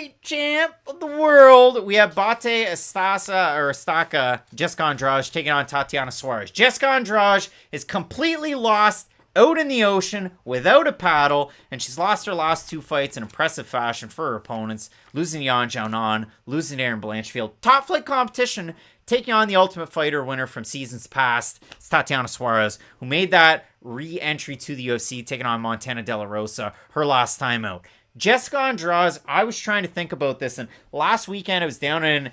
strawweight champ of the world. We have Bate Estaca, Jessica Andrade, taking on Tatiana Suarez. Jessica Andrade is completely lost out in the ocean without a paddle, and she's lost her last 2 fights in impressive fashion for her opponents, losing to Yan Xiaonan, losing to Erin Blanchfield. Top flight competition, taking on the Ultimate Fighter winner from seasons past. It's Tatiana Suarez, who made that re-entry to the UFC, taking on Montana De La Rosa, her last time out. Jessica Andrade, I was trying to think about this, and last weekend I was down in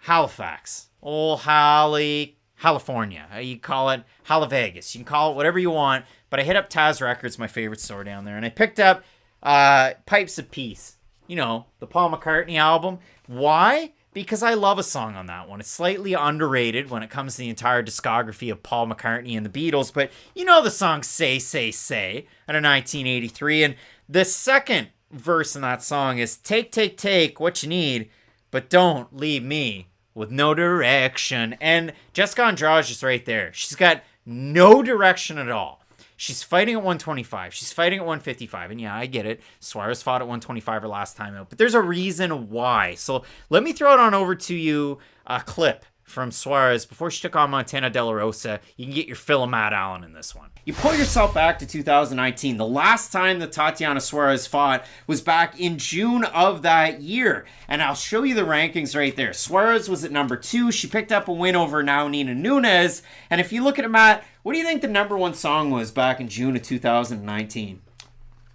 Halifax. Old California. You call it Vegas. You can call it whatever you want. But I hit up Taz Records, my favorite store down there, and I picked up Pipes of Peace. You know, the Paul McCartney album. Why? Because I love a song on that one. It's slightly underrated when it comes to the entire discography of Paul McCartney and the Beatles. But you know the song Say, Say, Say out of 1983. And the second verse in that song is take what you need, but don't leave me with no direction. And Jessica Andrade is right there. She's got no direction at all. She's fighting at 125. She's fighting at 155. And yeah, I get it. Suarez fought at 125 her last time out. But there's a reason why. So let me throw it on over to you a clip from Suarez before she took on Montana De La Rosa. You can get your fill of Matt Allen in this one. You pull yourself back to 2019. The last time that Tatiana Suarez fought was back in June of that year. And I'll show you the rankings right there. Suarez was at number 2. She picked up a win over now Nina Nunes. And if you look at it, Matt, what do you think the number 1 song was back in June of 2019?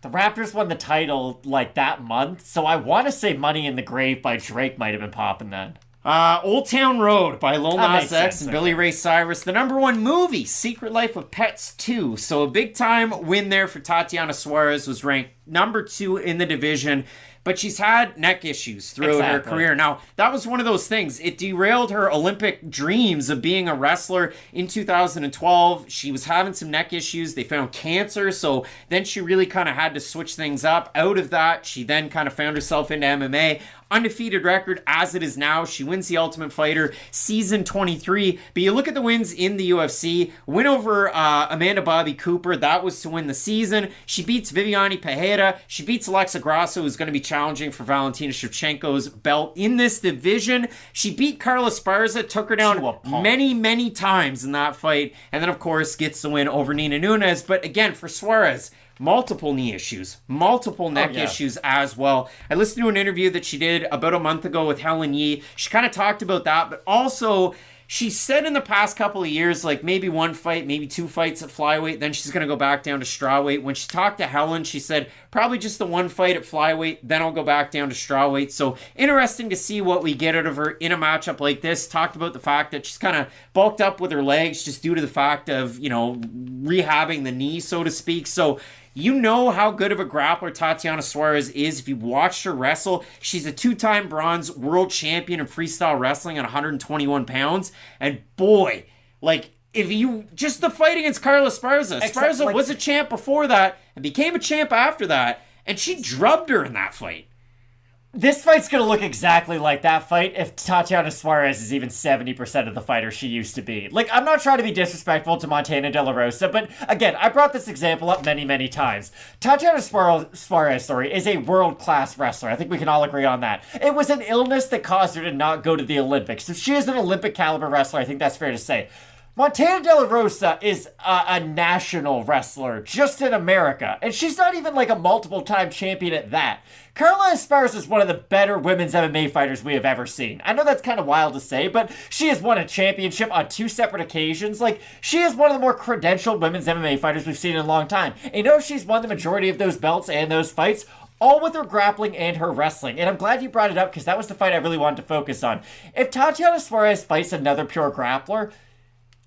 The Raptors won the title like that month. So I want to say Money in the Grave by Drake might have been popping then. Old Town Road by Lil Nas X and okay. Billy Ray Cyrus. The number 1 movie, Secret Life of Pets 2. So a big time win there for Tatiana Suarez. Was ranked number 2 in the division. But she's had neck issues throughout her career. Now, that was one of those things. It derailed her Olympic dreams of being a wrestler in 2012. She was having some neck issues. They found cancer, so then she really kind of had to switch things up. Out of that, she then kind of found herself into MMA. Undefeated record as it is now. She wins the Ultimate Fighter season 23. But you look at the wins in the UFC. Win over Amanda Bobby Cooper. That was to win the season. She beats Viviane Pereira. She beats Aleksa Grasso, who's going to be challenging for Valentina Shevchenko's belt in this division. She beat Carla Esparza. Took her down many times in that fight. And then, of course, gets the win over Nina Nunes. But again, for Suarez, multiple knee issues, multiple neck issues as well. I listened to an interview that she did about a month ago with Helen Yee. She kind of talked about that, but also she said in the past couple of years, like maybe 1 fight, maybe 2 fights at flyweight, then she's going to go back down to strawweight. When she talked to Helen, she said probably just the 1 fight at flyweight, then I'll go back down to strawweight. So interesting to see what we get out of her in a matchup like this. Talked about the fact that she's kind of bulked up with her legs just due to the fact of, you know, rehabbing the knee, so to speak. So you know how good of a grappler Tatiana Suarez is if you've watched her wrestle. She's a 2-time bronze world champion in freestyle wrestling at 121 pounds. And boy, like, if you just the fight against Carla Esparza. Esparza was a champ before that and became a champ after that, and she drubbed her in that fight. This fight's going to look exactly like that fight if Tatiana Suarez is even 70% of the fighter she used to be. Like, I'm not trying to be disrespectful to Montana De La Rosa, but again, I brought this example up many times. Tatiana Suarez, is a world-class wrestler. I think we can all agree on that. It was an illness that caused her to not go to the Olympics. If she is an Olympic-caliber wrestler, I think that's fair to say. Montana De La Rosa is a national wrestler just in America, and she's not even like a multiple-time champion at that. Carla Esparza is one of the better women's MMA fighters we have ever seen. I know that's kind of wild to say, but she has won a championship on 2 separate occasions. Like, she is one of the more credentialed women's MMA fighters we've seen in a long time. And you know, she's won the majority of those belts and those fights, all with her grappling and her wrestling. And I'm glad you brought it up because that was the fight I really wanted to focus on. If Tatiana Suarez fights another pure grappler,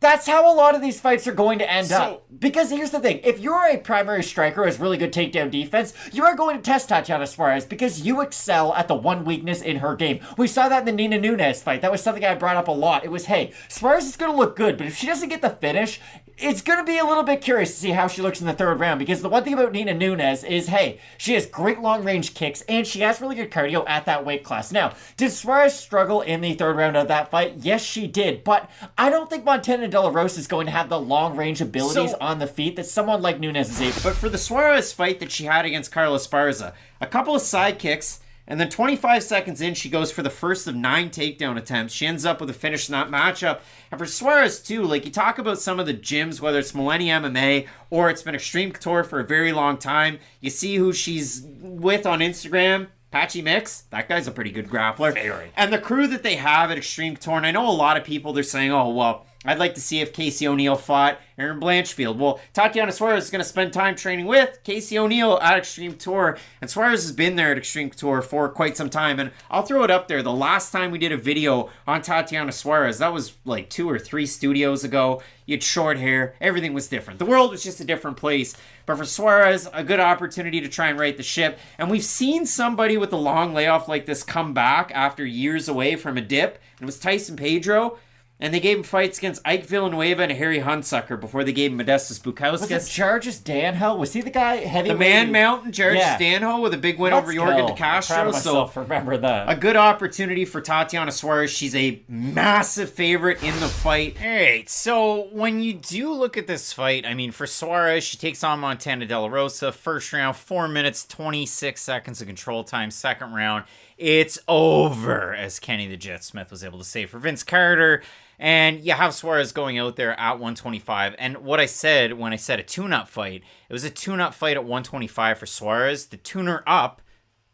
that's how a lot of these fights are going to end up. Because here's the thing. If you're a primary striker who has really good takedown defense, you are going to test Tatiana Suarez because you excel at the one weakness in her game. We saw that in the Nina Nunes fight. That was something I brought up a lot. It was, hey, Suarez is going to look good, but if she doesn't get the finish, it's going to be a little bit curious to see how she looks in the 3rd round. Because the one thing about Nina Nunes is, hey, she has great long-range kicks, and she has really good cardio at that weight class. Now, did Suarez struggle in the 3rd round of that fight? Yes, she did. But I don't think Montana De La Rosa is going to have the long-range abilities on the feet that someone like Nunes is able. But for the Suarez fight that she had against Carla Esparza, a couple of side kicks, And then 25 seconds in, she goes for the first of 9 takedown attempts. She ends up with a finish in that matchup. And for Suarez, too, like you talk about some of the gyms, whether it's Millennium MMA or it's been Extreme Couture for a very long time. You see who she's with on Instagram. Patchy Mix, that guy's a pretty good grappler. Very. And the crew that they have at Extreme Couture, and I know a lot of people, they're saying, oh, well, I'd like to see if Casey O'Neill fought Aaron Blanchfield. Well, Tatiana Suarez is going to spend time training with Casey O'Neill at Extreme Couture, and Suarez has been there at Extreme Couture for quite some time, and I'll throw it up there. The last time we did a video on Tatiana Suarez, that was like 2 or 3 studios ago. You had short hair. Everything was different. The world was just a different place. But for Suarez, a good opportunity to try and right the ship, and we've seen somebody with a long layoff like this come back after years away from a dip. It was Tyson Pedro. And they gave him fights against Ike Villanueva and Harry Hunsucker before they gave him Modestas Bukauskas. Was it Georges Danho? Was he the guy heavyweight? The Man Mountain, Georges Danho, with a big win over Jorgen De Castro. I'm proud of myself, remember that. A good opportunity for Tatiana Suarez. She's a massive favorite in the fight. All right, so when you do look at this fight, I mean, for Suarez, she takes on Montana De La Rosa. First round, 4 minutes, 26 seconds of control time. Second round, it's over, as Kenny the Jet Smith was able to say for Vince Carter. And you have Suarez going out there at 125. And what I said when I said a tune-up fight, it was a tune-up fight at 125 for Suarez to tune her up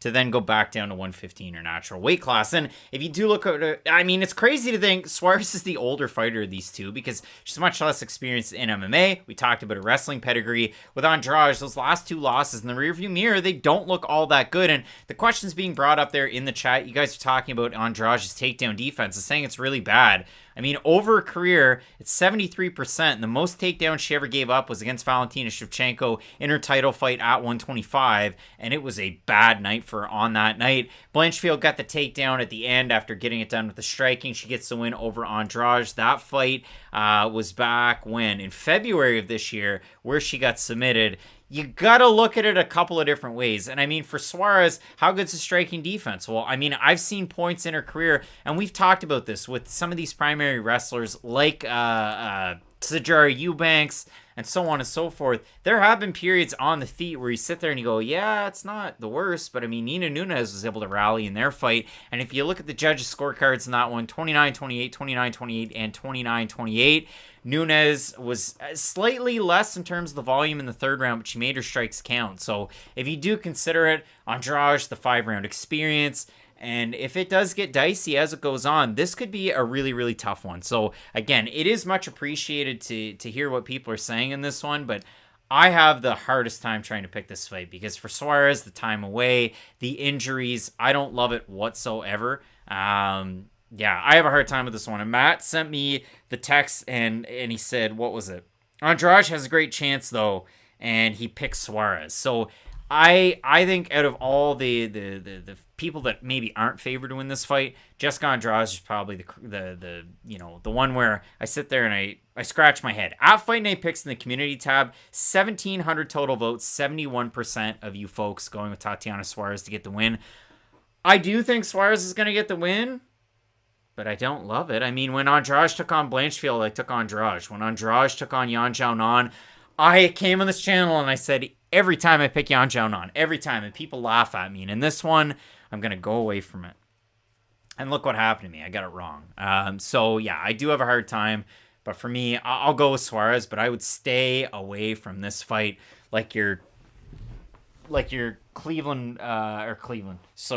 to then go back down to 115, her natural weight class. And if you do look at it, I mean, it's crazy to think Suarez is the older fighter of these two because she's much less experienced in MMA. We talked about her wrestling pedigree. With Andrade, those last 2 losses in the rearview mirror, they don't look all that good. And the questions being brought up there in the chat, you guys are talking about Andrade's takedown defense and saying it's really bad. I mean, over her career, it's 73%. And the most takedowns she ever gave up was against Valentina Shevchenko in her title fight at 125. And it was a bad night for her on that night. Blanchfield got the takedown at the end after getting it done with the striking. She gets the win over Andrade. That fight was back when? In February of this year, where she got submitted. You gotta look at it a couple of different ways. And I mean, for Suarez, how good's the striking defense? Well, I mean, I've seen points in her career, and we've talked about this with some of these primary wrestlers like Sijara Eubanks and so on and so forth. There have been periods on the feet where you sit there and you go, yeah, it's not the worst, but I mean, Nina Nunes was able to rally in their fight. And if you look at the judges' scorecards in that one, 29-28, 29-28, and 29-28, Nunes was slightly less in terms of the volume in the third round, but she made her strikes count. So if you do consider it, Andrade, the 5-round experience, and if it does get dicey as it goes on, this could be a really, really tough one. So again, it is much appreciated to hear what people are saying in this one, but I have the hardest time trying to pick this fight because for Suarez, the time away, the injuries, I don't love it whatsoever. Yeah, I have a hard time with this one. And Matt sent me the text and he said, what was it? Andrade has a great chance though, and he picks Suarez. So I think out of all the people that maybe aren't favored to win this fight, Jessica Andrade is probably the one where I sit there and I scratch my head. At Fight Night Picks in the community tab, 1,700 total votes, 71% of you folks going with Tatiana Suarez to get the win. I do think Suarez is going to get the win, but I don't love it. I mean, when Andrade took on Blanchfield, I took Andrade. When Andrade took on Yan Xiaonan, I came on this channel and I said, every time I pick Yan Xiaonan, every time, and people laugh at me. And in this one, I'm going to go away from it. And look what happened to me. I got it wrong. So, yeah, I do have a hard time. But for me, I'll go with Suarez, but I would stay away from this fight like your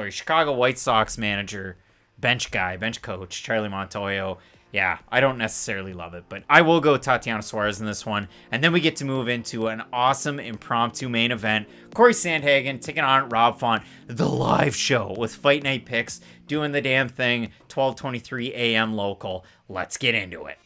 Chicago White Sox manager, bench coach, Charlie Montoyo. Yeah, I don't necessarily love it, but I will go Tatiana Suarez in this one. And then we get to move into an awesome impromptu main event. Corey Sandhagen taking on Rob Font, the live show with Fight Night Picks, doing the damn thing, 12:23 a.m. local. Let's get into it.